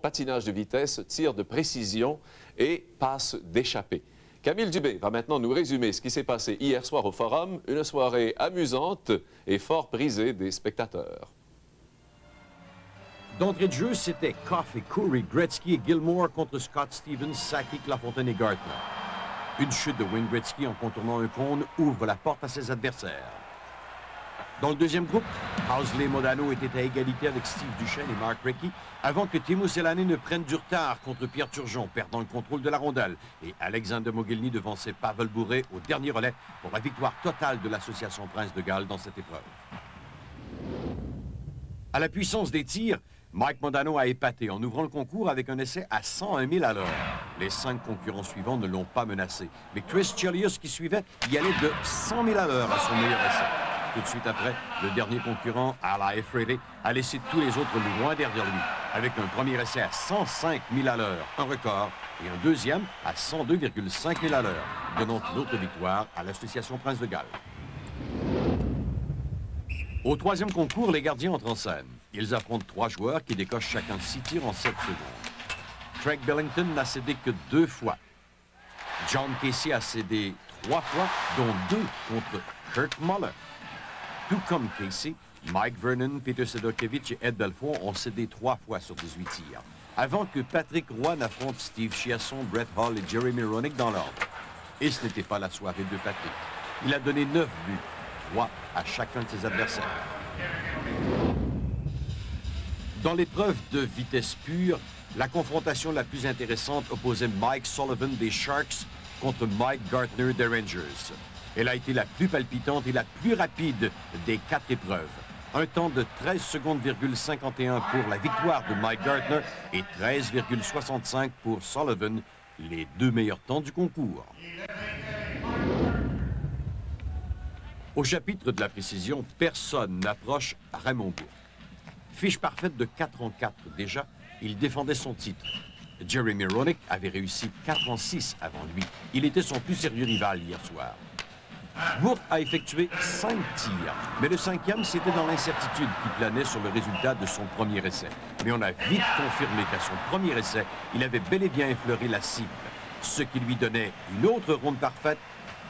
patinage de vitesse, tir de précision et passe d'échappée. Camille Dubé va maintenant nous résumer ce qui s'est passé hier soir au Forum, une soirée amusante et fort prisée des spectateurs. D'entrée de jeu, c'était Coffey, Curry, Gretzky et Gilmore contre Scott Stevens, Sakic, Lafontaine et Gartner. Une chute de Wayne Gretzky en contournant un cône ouvre la porte à ses adversaires. Dans le deuxième groupe, Housley et Modano étaient à égalité avec Steve Duchesne et Mark Recchi avant que Teemu Selanne ne prenne du retard contre Pierre Turgeon, perdant le contrôle de la rondelle, et Alexander Mogilny devançait Pavel Bure au dernier relais pour la victoire totale de l'Association Prince de Galles dans cette épreuve. À la puissance des tirs, Mike Modano a épaté en ouvrant le concours avec un essai à 101 000 à l'heure. Les 5 concurrents suivants ne l'ont pas menacé, mais Chris Chelios qui suivait y allait de 100 000 à l'heure à son meilleur essai. Tout de suite après, le dernier concurrent, Al Efredi, a laissé tous les autres loin derrière lui, avec un premier essai à 105 000 à l'heure, un record, et un deuxième à 102,5 000 à l'heure, donnant une autre victoire à l'Association Prince de Galles. Au troisième concours, les gardiens entrent en scène. Ils affrontent 3 joueurs qui décochent chacun 6 tirs en 7 secondes. Craig Billington n'a cédé que 2 fois. John Casey a cédé 3 fois, dont 2 contre Kurt Muller. Tout comme Casey, Mike Vernon, Peter Sedorkevich et Ed Belfour ont cédé 3 fois sur 18 tirs, avant que Patrick Roy n'affronte Steve Chiasson, Brett Hull et Jeremy Roenick dans l'ordre. Et ce n'était pas la soirée de Patrick. Il a donné 9 buts, 3 à chacun de ses adversaires. Dans l'épreuve de vitesse pure, la confrontation la plus intéressante opposait Mike Sullivan des Sharks contre Mike Gartner des Rangers. Elle a été la plus palpitante et la plus rapide des 4 épreuves. Un temps de 13 secondes,51 pour la victoire de Mike Gartner et 13,65 pour Sullivan, les 2 meilleurs temps du concours. Au chapitre de la précision, personne n'approche Raymond Bourque. Fiche parfaite de 4 en 4 déjà, il défendait son titre. Jeremy Roenick avait réussi 4 en 6 avant lui. Il était son plus sérieux rival hier soir. Bourque a effectué 5 tirs, mais le 5e, c'était dans l'incertitude qui planait sur le résultat de son premier essai. Mais on a vite confirmé qu'à son premier essai, il avait bel et bien effleuré la cible, ce qui lui donnait une autre ronde parfaite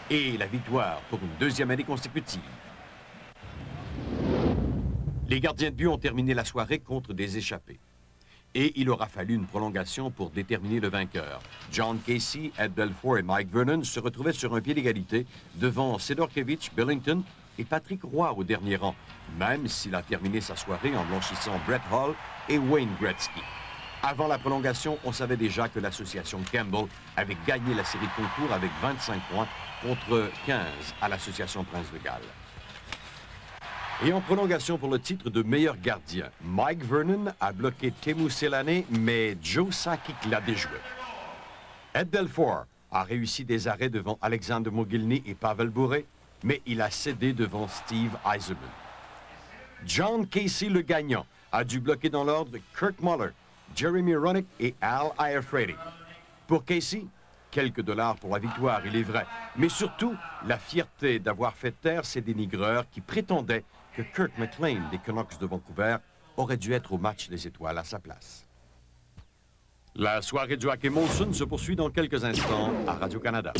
et la victoire pour une 2e année consécutive. Les gardiens de but ont terminé la soirée contre des échappés. Et il aura fallu une prolongation pour déterminer le vainqueur. John Casey, Ed Belfour et Mike Vernon se retrouvaient sur un pied d'égalité devant Sedorkevich, Billington et Patrick Roy au dernier rang, même s'il a terminé sa soirée en blanchissant Brett Hull et Wayne Gretzky. Avant la prolongation, on savait déjà que l'association Campbell avait gagné la série de concours avec 25 points contre 15 à l'association Prince de Galles. Et en prolongation pour le titre de meilleur gardien, Mike Vernon a bloqué Teemu Selanne, mais Joe Sakic l'a déjoué. Ed Belfour a réussi des arrêts devant Alexander Mogilny et Pavel Bure, mais il a cédé devant Steve Yzerman. John Casey, le gagnant, a dû bloquer dans l'ordre Kurt Muller, Jeremy Roenick et Al Efredi. Pour Casey, quelques dollars pour la victoire, il est vrai, mais surtout la fierté d'avoir fait taire ces dénigreurs qui prétendaient que Kirk McLean des Canucks de Vancouver aurait dû être au match des étoiles à sa place. La soirée du hockey Molson se poursuit dans quelques instants à Radio-Canada.